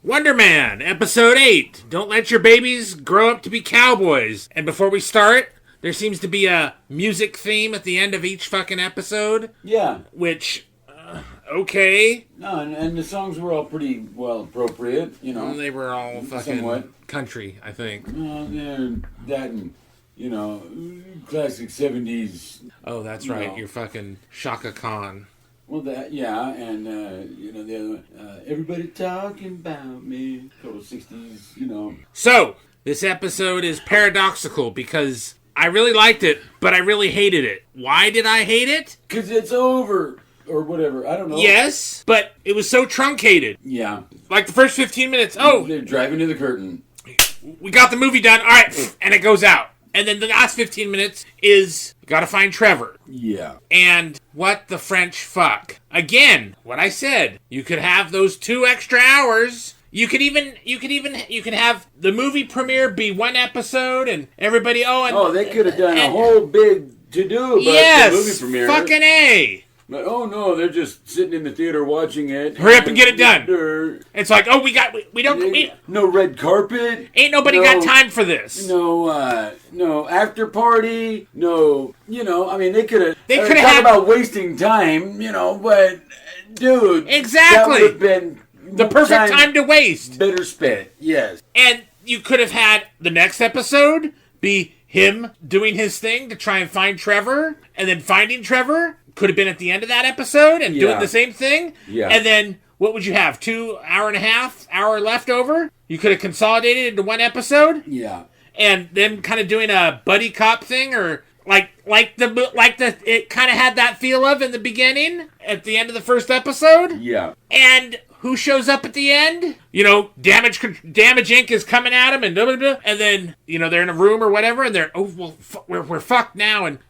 Wonderman, Episode 8. Don't let your babies grow up to be cowboys. And before we start, there seems to be a music theme at the end of each fucking episode. Yeah. Which, okay. No, and the songs were all pretty well appropriate, you know. They were all fucking somewhat country, I think. They're that and, you know, classic 70s. Oh, that's right. You're fucking Shaka Khan. Well, that, yeah, and, you know, the other one, everybody talking about me, total 60s, you know. So, this episode is paradoxical because I really liked it, but I really hated it. Why did I hate it? Because it's over, or whatever, I don't know. Yes, but it was so truncated. Yeah. Like the first 15 minutes, They're driving to the curtain. We got the movie done, alright, and it goes out. And then the last 15 minutes is, gotta find Trevor. Yeah. And what the French fuck. Again, what I said. You could have those 2 extra hours. You could have the movie premiere be 1 episode and everybody, they could have done a whole big to-do about the movie premiere. Fucking A. But, oh no, they're just sitting in the theater watching it. Hurry up and get it done. It's like, no red carpet. Ain't nobody got time for this. No after party. No, I mean, they could have. They could have talk about wasting time, but dude, exactly, that would have been the perfect time to waste. Better spent, yes. And you could have had the next episode be him doing his thing to try and find Trevor, and then finding Trevor. Could have been at the end of that episode and doing the same thing. Yeah. And then, what would you have? 2 hour and a half hour left over? You could have consolidated into 1 episode? Yeah. And then kind of doing a buddy cop thing or it kind of had that feel of in the beginning at the end of the first episode. Yeah. And who shows up at the end? Damage Inc. is coming at him and blah, blah, blah. And then, they're in a room or whatever and they're, we're fucked now. And,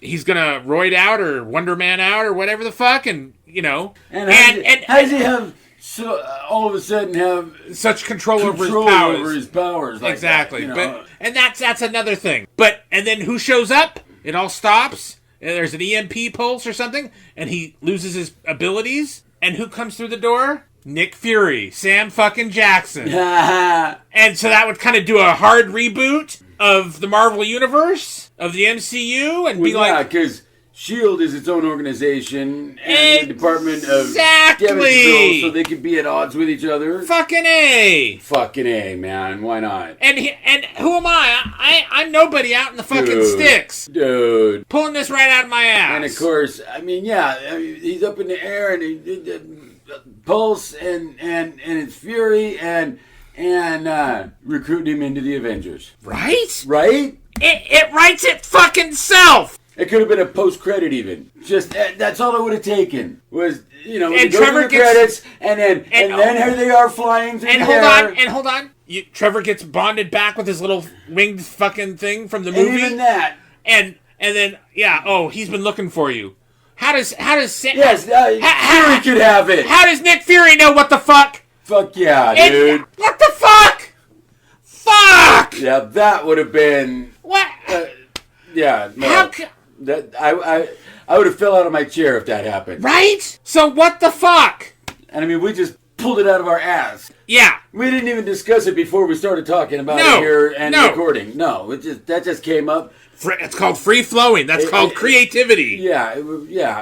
he's going to roid out or Wonderman out or whatever the fuck. And, And how does he have all of a sudden have such control over his powers? Like exactly. That, and that's another thing. And then who shows up? It all stops. And there's an EMP pulse or something. And he loses his abilities. And who comes through the door? Nick Fury. Sam fucking Jackson. And so that would kind of do a hard reboot of the Marvel Universe, of the MCU, and be like... Yeah, because S.H.I.E.L.D. is its own organization, and the Department of Damage so they could be at odds with each other. Fucking A. Fucking A, man. Why not? And who am I? I'm nobody out in the fucking sticks. Dude. Pulling this right out of my ass. And of course, he's up in the air, and he Pulse, and it's Fury, and recruiting him into the Avengers. Right? Right? It writes it fucking self. It could have been a post-credit even. Just that's all it would have taken was and go Trevor through the credits and then here they are flying through the air. Hold on. Trevor gets bonded back with his little winged fucking thing from the movie. And even that. And then he's been looking for you. How does Sam... Yes, Fury could have it. How does Nick Fury know what the fuck? Fuck yeah, dude. What the fuck? Fuck! Yeah, that would have been... What? Yeah, no. How that I would have fell out of my chair if that happened. Right? So what the fuck? And we just pulled it out of our ass. Yeah. We didn't even discuss it before we started talking about it here and recording. No, that just came up. It's called free flowing. That's called creativity. Yeah,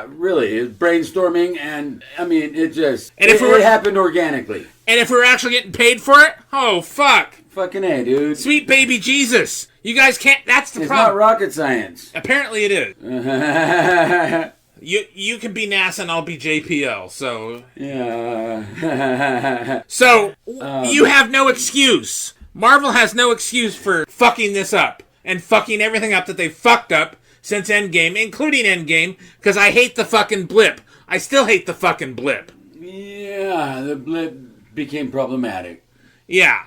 really. It's brainstorming, and it just it happened organically. And if we were actually getting paid for it, oh fuck. Fucking A, dude. Sweet baby Jesus. You guys can't. That's the problem. It's not rocket science. Apparently it is. You can be NASA and I'll be JPL. So yeah. So you have no excuse. Marvel has no excuse for fucking this up. And fucking everything up that they fucked up since Endgame, including Endgame, because I hate the fucking blip. I still hate the fucking blip. Yeah, the blip became problematic. Yeah.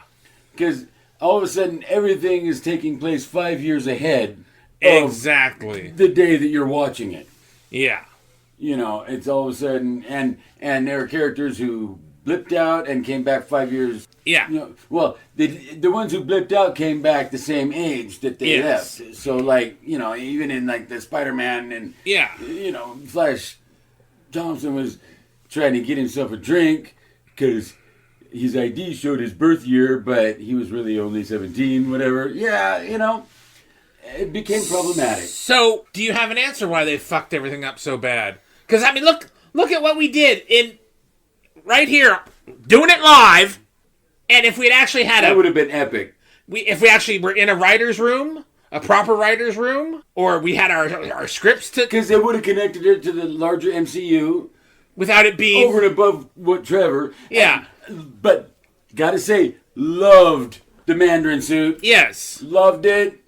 Because all of a sudden, everything is taking place 5 years ahead. Exactly. The day that you're watching it. Yeah. It's all of a sudden, and there are characters who blipped out and came back 5 years. Yeah. The ones who blipped out came back the same age that they left. So, even in, the Spider-Man and, Flash Thompson was trying to get himself a drink because his ID showed his birth year, but he was really only 17, whatever. Yeah, it became problematic. So, do you have an answer why they fucked everything up so bad? Because, I mean, look at what we did right here, doing it live, and if we'd actually had that would have been epic. If we actually were in a writer's room, a proper writer's room, or we had our scripts to... Because they would have connected it to the larger MCU. Without it being... Over and above what Trevor... Yeah. But, gotta say, loved the Mandarin suit. Yes. Loved it.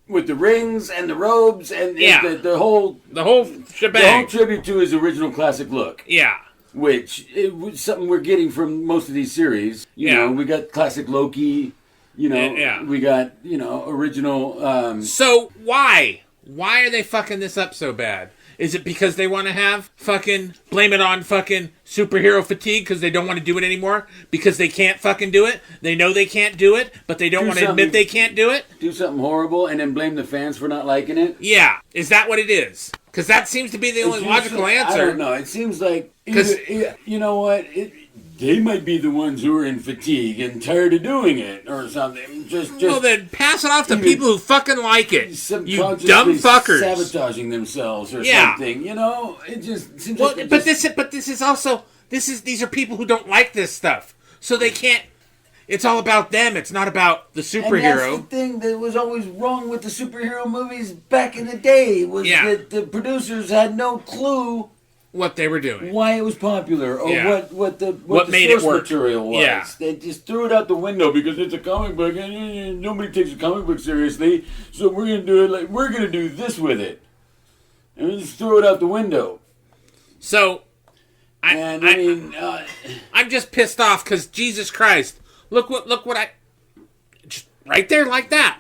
With the rings and the robes and the whole... The whole shebang. The whole tribute to his original classic look. Yeah. Which is something we're getting from most of these series. You know, we got classic Loki... we got, original... So, why? Why are they fucking this up so bad? Is it because they want to have blame it on fucking superhero fatigue because they don't want to do it anymore? Because they can't fucking do it? They know they can't do it, but they don't want to admit they can't do it? Do something horrible and then blame the fans for not liking it? Yeah. Is that what it is? Because that seems to be the only logical answer. I don't know. It seems like... you know what? They might be the ones who are in fatigue and tired of doing it or something. Well, then pass it off to people who fucking like it. You dumb fuckers. Sabotaging themselves or something. It just seems like... But this is also... These are people who don't like this stuff. So they can't... It's all about them. It's not about the superhero. And that's the thing that was always wrong with the superhero movies back in the day was that the producers had no clue what they were doing, why it was popular, or what the made source it work. material was. Yeah. They just threw it out the window because it's a comic book and nobody takes a comic book seriously. So we're gonna do it like we're gonna do this with it, and we just threw it out the window. So, I'm just pissed off because Jesus Christ, look what I just right there like that.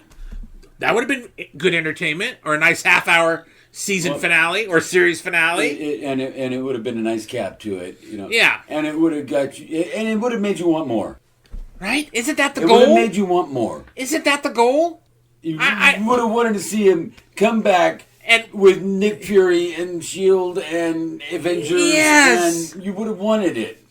That would have been good entertainment or a nice half-hour season finale or series finale, and it would have been a nice cap to it, Yeah, and it would have got you, and it would have made you want more. Right? Isn't that the goal? It would have made you want more. Isn't that the goal? You would have wanted to see him come back and with Nick Fury and Shield and Avengers, and you would have wanted it.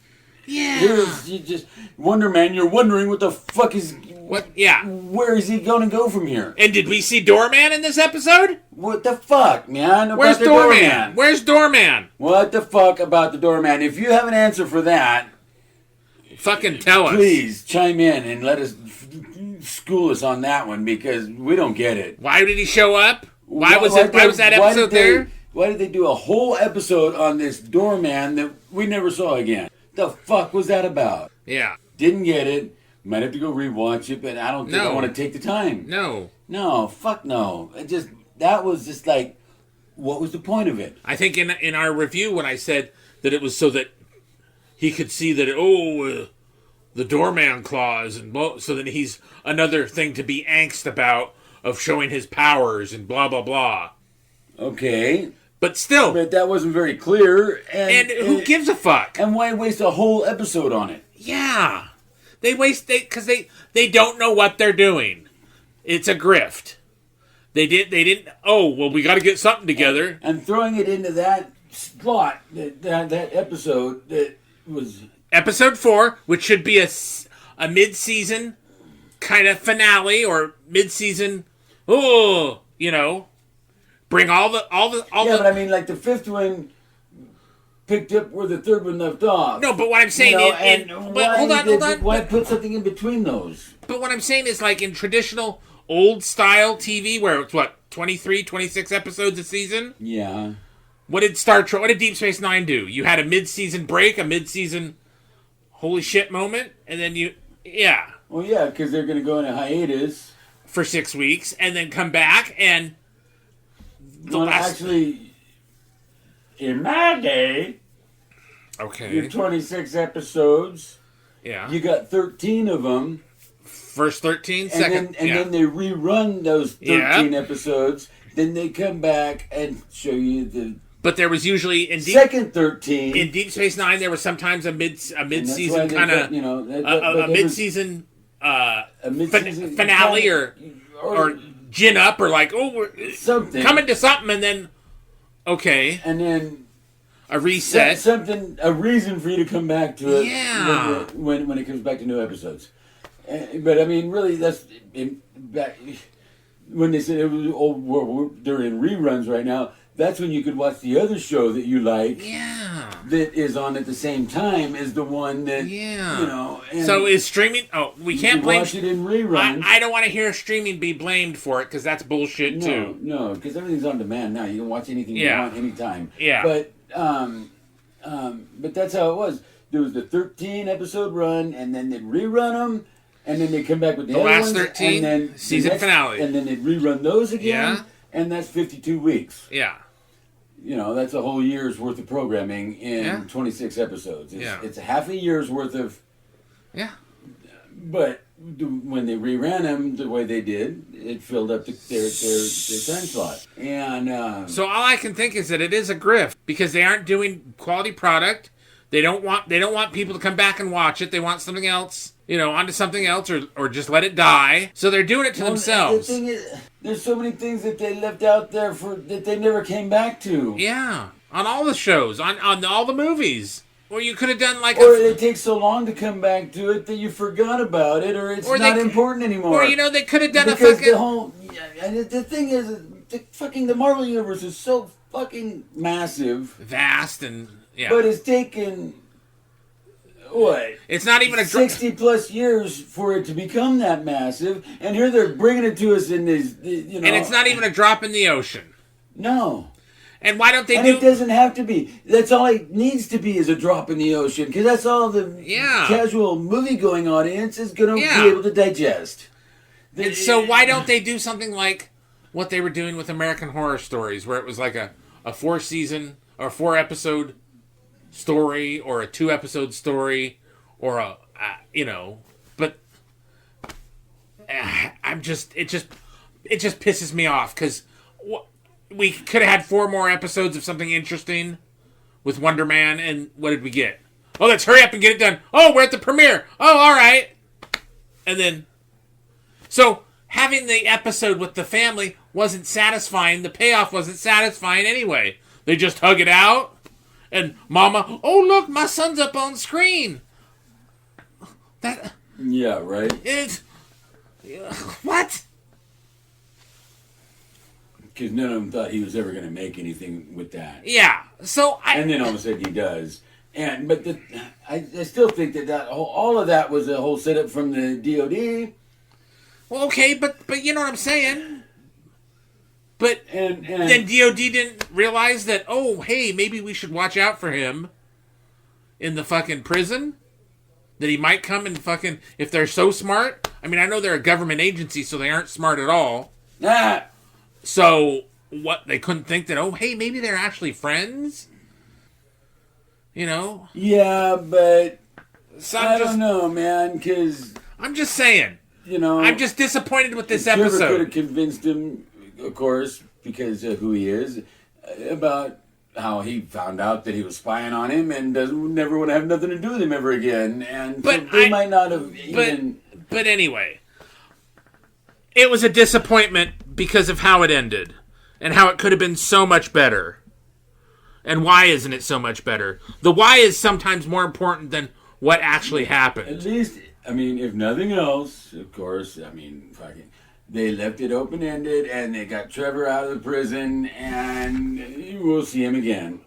Yeah. You just Wonderman. You're wondering what the fuck is. What? Yeah. Where is he going to go from here? And did we see Doorman in this episode? What the fuck, man? Where's Doorman? Where's Doorman? What the fuck about the Doorman? If you have an answer for that, fucking tell us. Please chime in and let us school us on that one because we don't get it. Why did he show up? Why was that episode there? Why did they do a whole episode on this Doorman that we never saw again? The fuck was that about? Yeah. Didn't get it. Might have to go rewatch it, but I don't think I want to take the time. No, fuck no. That was just like, what was the point of it? I think in our review when I said that it was so that he could see that, the doorman clause, and so that he's another thing to be angst about of showing his powers and blah, blah, blah. Okay. But still. But that wasn't very clear. And who gives a fuck? And why waste a whole episode on it? Yeah. Because they don't know what they're doing. It's a grift. They didn't, we got to get something together. And throwing it into that slot, that episode that was... Episode 4, which should be a mid-season kind of finale or mid-season, bring all the... but I mean, like the fifth one picked up where the third one left off. No, but what I'm saying hold on. Why put something in between those? But what I'm saying is like in traditional old-style TV where it's, 23, 26 episodes a season? Yeah. What did Deep Space Nine do? You had a mid-season break, a mid-season holy shit moment, and then Well, yeah, because they're going to go in a hiatus. For 6 weeks, and then come back, and... Actually, in my day... Okay. Your 26 episodes. Yeah. You got 13 of them. First 13, and then they rerun those 13 episodes. Then they come back and show you the... But there was usually second 13 in Deep Space Nine. There was sometimes a mid-season kind of a mid-season finale or gin up or like we're something coming to something and then and then a reset. Something, a reason for you to come back to it. Yeah. When it comes back to new episodes. But I mean, really, that's when they said it was they're in reruns right now. That's when you could watch the other show that you like. Yeah. That is on at the same time as the one that. Yeah. You know. So is streaming? Oh, we can't blame. Watch it in reruns. I don't want to hear streaming be blamed for it because that's bullshit too. No, because everything's on demand now. You can watch anything you want anytime. Yeah. But that's how it was. There was the 13 episode run, and then they'd rerun them, and then they'd come back with the other last ones, 13 and then season finale, and then they'd rerun those again. Yeah. And that's 52 weeks. Yeah. You know, that's a whole year's worth of programming in 26 episodes. It's a half a year's worth of. Yeah. But when they reran them the way they did, it filled up their time slot. And so all I can think is that it is a grift because they aren't doing quality product. They don't want people to come back and watch it. They want something else, onto something else, or just let it die. So they're doing it to themselves. The thing is, there's so many things that they left out there that they never came back to. Yeah, on all the shows, on all the movies. Or you could have done like or it takes so long to come back to it that you forgot about it, or it's not important anymore. Or they could have done because a fucking. The thing is, the Marvel universe is so fucking massive, vast, and but it's taken what? It's not even 60 plus years for it to become that massive, and here they're bringing it to us in this, And it's not even a drop in the ocean. No. And why don't they it doesn't have to be. That's all it needs to be is a drop in the ocean. Because that's all the casual movie-going audience is going to be able to digest. And so why don't they do something like what they were doing with American Horror Stories, where it was like a 4-season or 4-episode story or a 2-episode story or but it just pisses me off because we could have had 4 more episodes of something interesting with Wonderman, and what did we get? Oh, let's hurry up and get it done. Oh, we're at the premiere. Oh, all right. And then, so having the episode with the family wasn't satisfying. The payoff wasn't satisfying anyway. They just hug it out, and Mama, oh look, my son's up on screen. Yeah, right. What? Because none of them thought he was ever going to make anything with that. Yeah. So and then all of a sudden he does. But I still think that all of that was a whole setup from the DOD. Well, okay, but you know what I'm saying. But and then DOD didn't realize that. Oh, hey, maybe we should watch out for him in the fucking prison. That he might come and fucking, if they're so smart. I mean, I know they're a government agency, so they aren't smart at all. So, what, they couldn't think that, oh, hey, maybe they're actually friends? Yeah, but I don't know, man, because... I'm just saying. I'm just disappointed with this episode. Trevor could have convinced him, of course, because of who he is, about how he found out that he was spying on him and never want to have nothing to do with him ever again. And but so they might not have even... But anyway, it was a disappointment because of how it ended and how it could have been so much better. And why isn't it so much better? The why is sometimes more important than what actually happened. At least, I mean, if nothing else, of course, I mean, fucking, they left it open-ended and they got Trevor out of the prison and we'll see him again.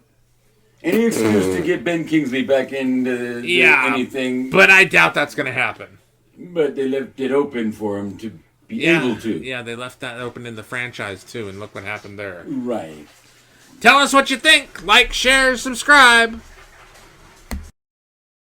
Any excuse to get Ben Kingsley back into anything. But I doubt that's going to happen. But they left it open for him to be able to. Yeah, they left that open in the franchise, too, and look what happened there. Right. Tell us what you think. Like, share, subscribe.